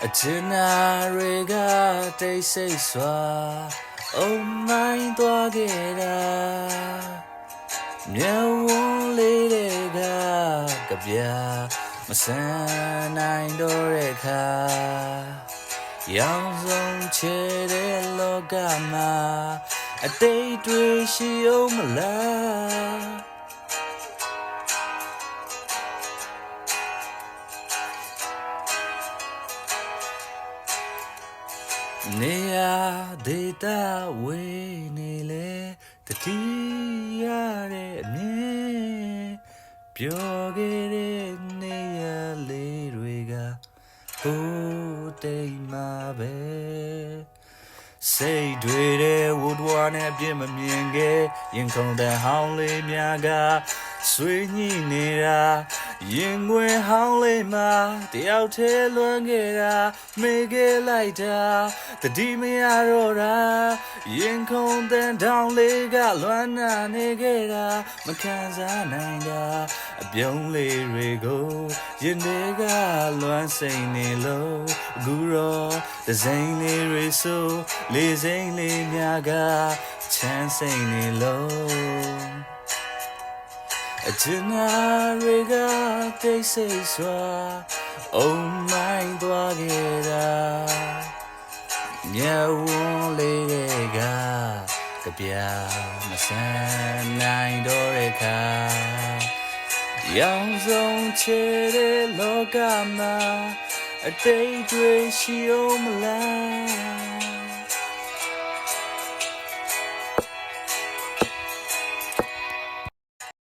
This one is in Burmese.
အချင်နာတွေကတိတ်ဆိတ်စွာအုံမိုင်းသွားခဲ့တာမျက်ဝန်းလေးတွေကကြပြမဆန်နိုင်တော့တဲ့ခါရောင်စုံချေတဲ့လောကမှာအတိတ်တွေရှိအောင်မလားနေရာဒေတာဝေးနေလေတတိရတဲ့အမြင်ပြောခဲ့တဲ့နေရာလေးတွေကဟိုးတိမ်မှာပဲစိတ်တွေတဲ့ဝတ်ဝါနဲ့အပြစ်မမြင်ခဲ့ရင်ခုန်တဲ့ဟောင်းလေးများကဆွေးညှိနေတာရင်ခွင်ဟောင်းလေးမှာတယောက်တည်းလွမ်းခဲ့တာမေ့ခဲ့လိုက်တာတတိမရတော့တာရင်ခုန်တဲ့တောင်လေးကလွမ်းနာနေခဲ့တာမခံစားနိုင်တာအပြုံးလေးတွေကိုရင်တွေကလွမ်းစိန်နေလို့အခုတော့ဒဇိမ်လေးတွေဆိုလေးစိမ်လေးများကချမ်းစိန်နေလို့အချင်နာတွေကတိတ်ဆိတ်စွာအုံမိုင်းသွားခဲ့တာမျက်ဝန်းလေးတွေကကြပြမဆန်နိုင်တော့တဲ့ခါရောင်စုံချေတဲ့လောကမှာအတိတ်တွေရှိအောင်မလား